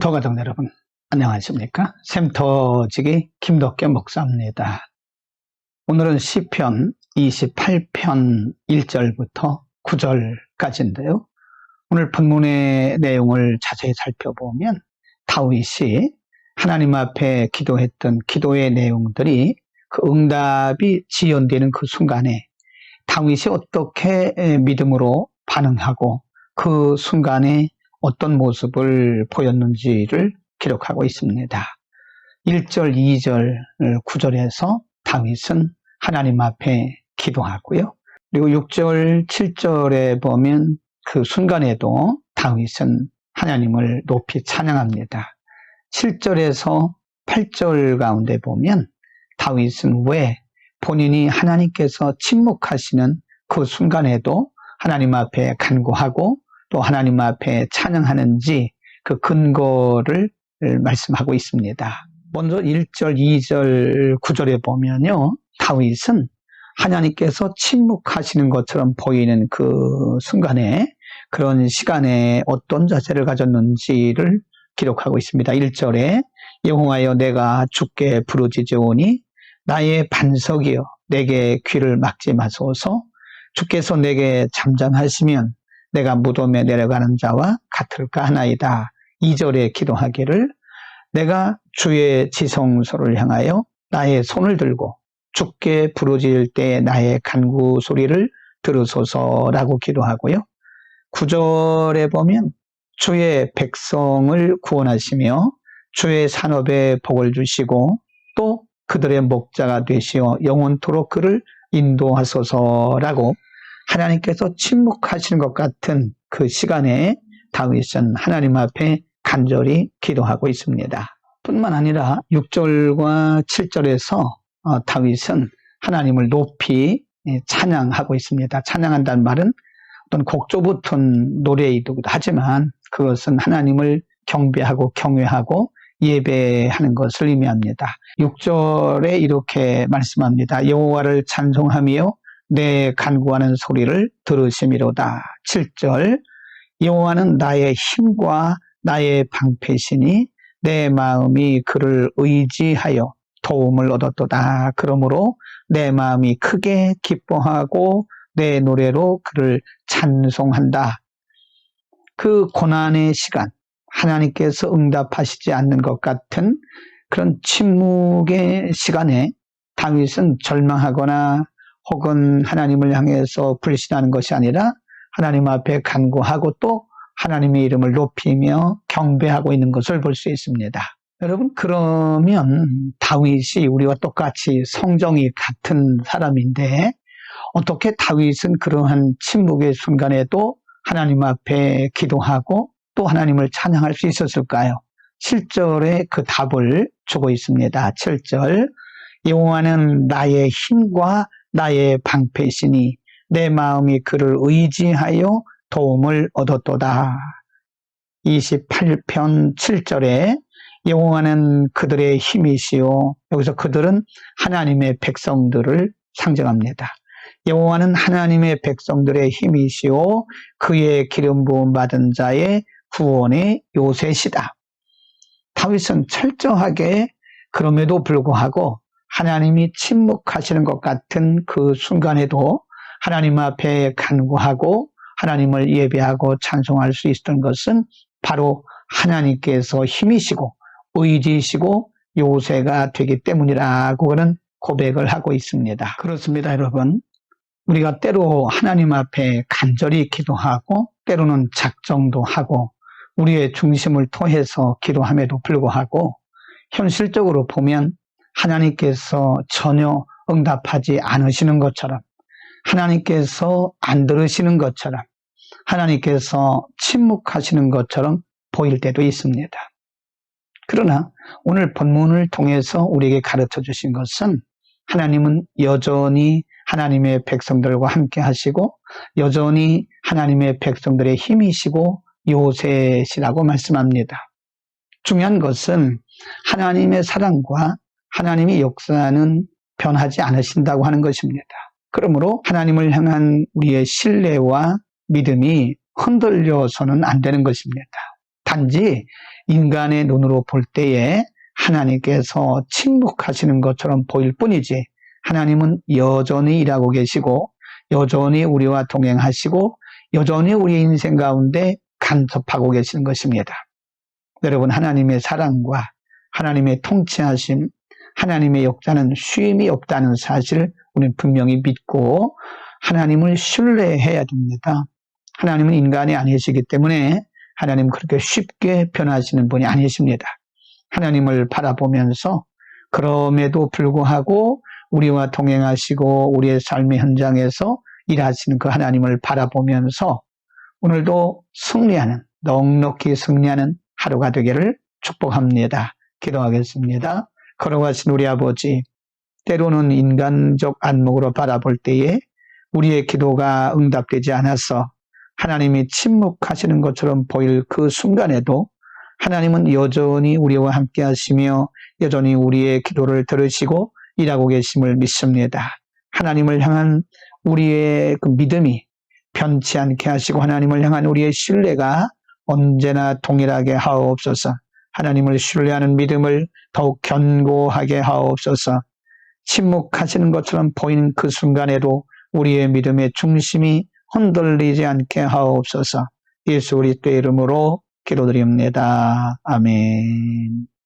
도가족 여러분, 안녕하십니까? 샘터지기 김덕계 목사입니다. 오늘은 시편 28편 1절부터 9절까지인데요. 오늘 본문의 내용을 자세히 살펴보면 다윗이 하나님 앞에 기도했던 기도의 내용들이 그 응답이 지연되는 그 순간에 다윗이 어떻게 믿음으로 반응하고 그 순간에 어떤 모습을 보였는지를 기록하고 있습니다. 1절, 2절, 9절에서 다윗은 하나님 앞에 기도하고요. 그리고 6절, 7절에 보면 그 순간에도 다윗은 하나님을 높이 찬양합니다. 7절에서 8절 가운데 보면 다윗은 왜 본인이 하나님께서 침묵하시는 그 순간에도 하나님 앞에 간구하고 또 하나님 앞에 찬양하는지 그 근거를 말씀하고 있습니다. 먼저 1절, 2절, 9절에 보면요. 다윗은 하나님께서 침묵하시는 것처럼 보이는 그 순간에 그런 시간에 어떤 자세를 가졌는지를 기록하고 있습니다. 1절에 여호와여 내가 주께 부르짖으오니 나의 반석이여 내게 귀를 막지 마소서. 주께서 내게 잠잠하시면 내가 무덤에 내려가는 자와 같을까 하나이다. 2절에 기도하기를 내가 주의 지성소를 향하여 나의 손을 들고 주께 부르짖을 때 나의 간구 소리를 들으소서라고 기도하고요. 9절에 보면 주의 백성을 구원하시며 주의 산업에 복을 주시고 또 그들의 목자가 되시어 영원토록 그를 인도하소서라고 하나님께서 침묵하시는 것 같은 그 시간에 다윗은 하나님 앞에 간절히 기도하고 있습니다. 뿐만 아니라 6절과 7절에서 다윗은 하나님을 높이 찬양하고 있습니다. 찬양한다는 말은 어떤 곡조 붙은 노래이기도 하지만 그것은 하나님을 경배하고 경외하고 예배하는 것을 의미합니다. 6절에 이렇게 말씀합니다. 여호와를 찬송하며 내 간구하는 소리를 들으심이로다. 7절 여호와는 나의 힘과 나의 방패시니 내 마음이 그를 의지하여 도움을 얻었도다. 그러므로 내 마음이 크게 기뻐하고 내 노래로 그를 찬송한다. 그 고난의 시간, 하나님께서 응답하시지 않는 것 같은 그런 침묵의 시간에 다윗은 절망하거나 혹은 하나님을 향해서 불신하는 것이 아니라 하나님 앞에 간구하고 또 하나님의 이름을 높이며 경배하고 있는 것을 볼 수 있습니다. 여러분, 그러면 다윗이 우리와 똑같이 성정이 같은 사람인데 어떻게 다윗은 그러한 침묵의 순간에도 하나님 앞에 기도하고 또 하나님을 찬양할 수 있었을까요? 7절에 그 답을 주고 있습니다. 7절 여호와는 나의 힘과 나의 방패시니 내 마음이 그를 의지하여 도움을 얻었도다. 28편 7절에 여호와는 그들의 힘이시요. 여기서 그들은 하나님의 백성들을 상징합니다. 여호와는 하나님의 백성들의 힘이시요 그의 기름 부음 받은 자의 구원의 요새시다. 다윗은 철저하게 그럼에도 불구하고 하나님이 침묵하시는 것 같은 그 순간에도 하나님 앞에 간구하고 하나님을 예배하고 찬송할 수 있었던 것은 바로 하나님께서 힘이시고 의지이시고 요새가 되기 때문이라고 그는 고백을 하고 있습니다. 그렇습니다, 여러분. 우리가 때로 하나님 앞에 간절히 기도하고 때로는 작정도 하고 우리의 중심을 토해서 기도함에도 불구하고 현실적으로 보면 하나님께서 전혀 응답하지 않으시는 것처럼 하나님께서 안 들으시는 것처럼 하나님께서 침묵하시는 것처럼 보일 때도 있습니다. 그러나 오늘 본문을 통해서 우리에게 가르쳐 주신 것은 하나님은 여전히 하나님의 백성들과 함께 하시고 여전히 하나님의 백성들의 힘이시고 요새시라고 말씀합니다. 중요한 것은 하나님의 사랑과 하나님의 역사는 변하지 않으신다고 하는 것입니다. 그러므로 하나님을 향한 우리의 신뢰와 믿음이 흔들려서는 안 되는 것입니다. 단지 인간의 눈으로 볼 때에 하나님께서 침묵하시는 것처럼 보일 뿐이지 하나님은 여전히 일하고 계시고 여전히 우리와 동행하시고 여전히 우리 인생 가운데 간섭하고 계시는 것입니다. 여러분, 하나님의 사랑과 하나님의 통치하심, 하나님의 역사는 쉼이 없다는 사실을 우리는 분명히 믿고 하나님을 신뢰해야 됩니다. 하나님은 인간이 아니시기 때문에 하나님은 그렇게 쉽게 변하시는 분이 아니십니다. 하나님을 바라보면서 그럼에도 불구하고 우리와 동행하시고 우리의 삶의 현장에서 일하시는 그 하나님을 바라보면서 오늘도 승리하는, 넉넉히 승리하는 하루가 되기를 축복합니다. 기도하겠습니다. 걸어가신 우리 아버지, 때로는 인간적 안목으로 바라볼 때에 우리의 기도가 응답되지 않아서 하나님이 침묵하시는 것처럼 보일 그 순간에도 하나님은 여전히 우리와 함께 하시며 여전히 우리의 기도를 들으시고 일하고 계심을 믿습니다. 하나님을 향한 우리의 그 믿음이 변치 않게 하시고 하나님을 향한 우리의 신뢰가 언제나 동일하게 하옵소서. 하나님을 신뢰하는 믿음을 더욱 견고하게 하옵소서. 침묵하시는 것처럼 보이는 그 순간에도 우리의 믿음의 중심이 흔들리지 않게 하옵소서. 예수 그리스도의 이름으로 기도드립니다. 아멘.